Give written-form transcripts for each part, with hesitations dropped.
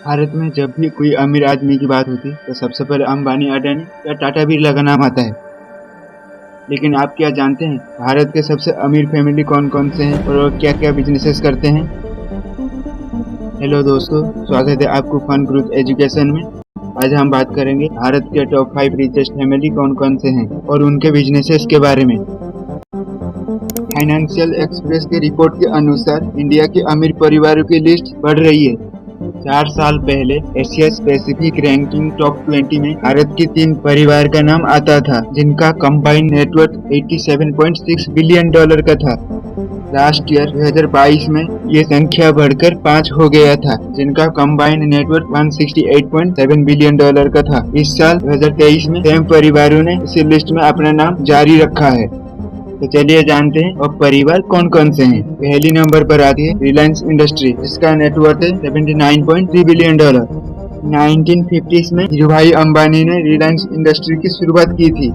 भारत में जब भी कोई अमीर आदमी की बात होती तो सबसे पहले अंबानी, अडानी या टाटा बिरला का नाम आता है। लेकिन आप क्या जानते हैं भारत के सबसे अमीर फैमिली कौन कौन से हैं और वो क्या क्या बिजनेसेस करते हैं? हेलो दोस्तों, स्वागत है आपको फन ग्रोथ एजुकेशन में। आज हम बात करेंगे भारत के टॉप 5 रिचेस्ट फैमिली कौन कौन से हैं और उनके बिजनेसेस के बारे में। फाइनेंशियल एक्सप्रेस के रिपोर्ट के अनुसार इंडिया के अमीर परिवारों की लिस्ट बढ़ रही है। 4 साल पहले एशिया पैसिफिक रैंकिंग टॉप 20 में भारत के 3 परिवार का नाम आता था, जिनका कंबाइंड नेटवर्थ $87.6 बिलियन का था। लास्ट ईयर 2022 में ये संख्या बढ़कर 5 हो गया था, जिनका कंबाइंड नेटवर्थ $168.7 बिलियन का था। इस साल 2023 में सेम परिवारों ने इसी लिस्ट में अपना नाम जारी रखा है। तो चलिए जानते हैं अब परिवार कौन कौन से हैं। पहली नंबर पर आती है रिलायंस इंडस्ट्री, जिसका नेटवर्थ है $79.3 बिलियन। 1950s में धीरूभाई अंबानी ने रिलायंस इंडस्ट्री की शुरुआत की थी।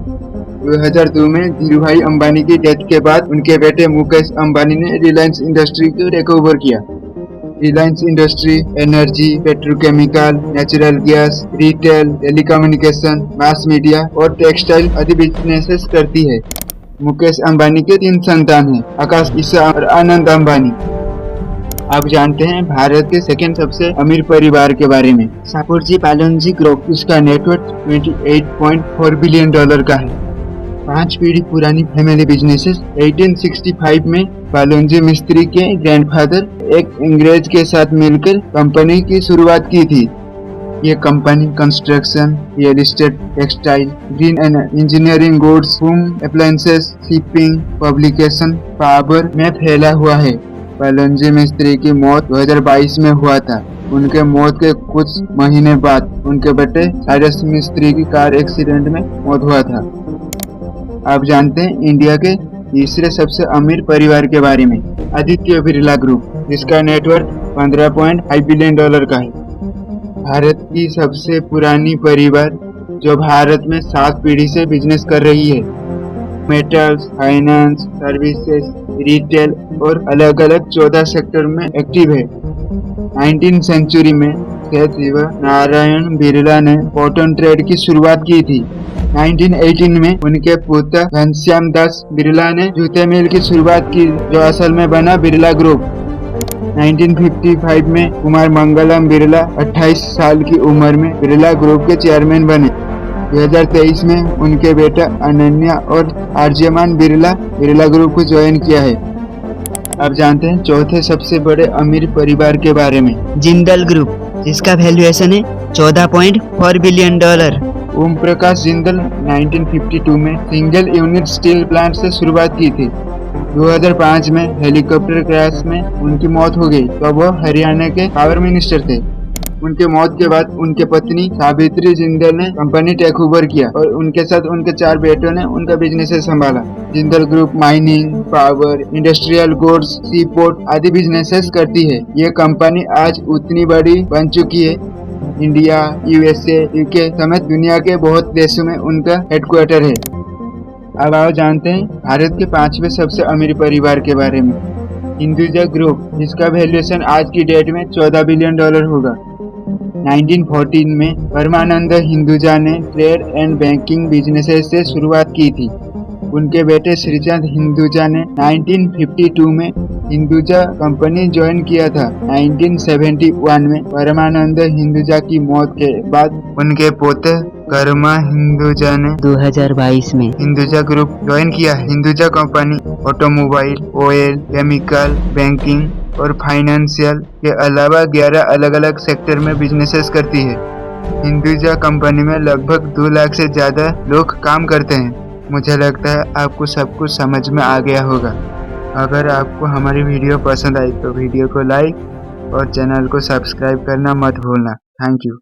2002 में धीरूभाई अंबानी की डेथ के बाद उनके बेटे मुकेश अंबानी ने रिलायंस इंडस्ट्री को टेक ओवर किया। Reliance industry energy, petrochemical, natural gas, retail, telecommunication, mass media और टेक्सटाइल आदि बिजनेसेस करती है। मुकेश अंबानी के 3 संतान हैं, आकाश, ईशा और आनंद अंबानी। आप जानते हैं भारत के सेकंड सबसे अमीर परिवार के बारे में। शापूरजी पालोनजी ग्रुप, इसका नेटवर्थ $28.4 बिलियन का है। 5 पीढ़ी पुरानी फैमिली बिजनेसेस। 1865 में पालोनजी मिस्त्री के ग्रैंडफादर एक अंग्रेज के साथ मिलकर कंपनी की शुरुआत की थी। ये company construction, real estate, textile, green engineering goods, home appliances, shipping, publication, power में फैला हुआ है। पालोनजी मिस्त्री की मौत 2022 में हुआ था। उनके मौत के कुछ महीने बाद उनके बेटे साइरस मिस्त्री की कार एक्सीडेंट में मौत हुआ था। आप जानते हैं इंडिया के तीसरे सबसे अमीर परिवार के बारे में। आदित्य बिरला ग्रुप, जिसका नेटवर्थ $15.5 बिलियन का है। भारत की सबसे पुरानी परिवार जो भारत में 7 पीढ़ी से बिजनेस कर रही है। मेटल्स, फाइनेंस, सर्विसेज, रिटेल और अलग अलग 14 सेक्टर में एक्टिव है। 19वीं सेंचुरी में शिव नारायण बिरला ने कॉटन ट्रेड की शुरुआत की थी। 1918 में उनके पुत्र घनश्याम दास बिरला ने जूते मिल की शुरुआत की, जो असल में बना बिरला ग्रुप। 1955 में कुमार मंगलम बिरला 28 साल की उम्र में बिरला ग्रुप के चेयरमैन बने। 2023 में उनके बेटा अनन्या और आर्यमान बिरला बिरला ग्रुप को ज्वाइन किया है। अब जानते हैं चौथे सबसे बड़े अमीर परिवार के बारे में। जिंदल ग्रुप, जिसका वैल्यूएशन है $14.4 बिलियन। ओम प्रकाश जिंदल 1952 में सिंगल यूनिट स्टील प्लांट से शुरुआत की थी। 2005 में हेलीकॉप्टर क्रैश में उनकी मौत हो गई, तो वह हरियाणा के पावर मिनिस्टर थे। उनके मौत के बाद उनके पत्नी सावित्री जिंदल ने कंपनी टेक ओवर किया और उनके साथ उनके 4 बेटों ने उनका बिजनेस संभाला। Jindal group mining, power, industrial goods, sea port आदि बिजनेसेस करती है। ये कंपनी आज उतनी बड़ी बन चुकी है। इंडिया, USA, UK समेत दुनिया के बहुत देशों में उनका हेडक्वार्टर है। अब आओ जानते हैं भारत के 5वें सबसे अमीर परिवार के बारे में। हिंदुजा ग्रुप, जिसका वैल्यूएशन आज की डेट में $14 बिलियन होगा। 1914 में परमानंद हिंदुजा ने ट्रेड एंड बैंकिंग बिजनेसेस से शुरुआत की थी। उनके बेटे श्रीचंद हिंदुजा ने 1952 में हिंदुजा कंपनी ज्वाइन किया था। 1971 में परमानंद हिंदुजा की मौत के बाद उनके पोते कर्मा हिंदुजा ने 2022 में हिंदुजा ग्रुप ज्वाइन किया। Hinduja company automobile, oil, chemical, banking और फाइनेंशियल के अलावा 11 अलग अलग सेक्टर में बिजनेसेस करती है। हिंदुजा कंपनी में लगभग 2 लाख से ज्यादा लोग काम करते हैं। मुझे लगता है आपको सब कुछ समझ में आ गया होगा। अगर आपको हमारी वीडियो पसंद आई तो वीडियो को लाइक और चैनल को सब्सक्राइब करना मत भूलना। Thank you.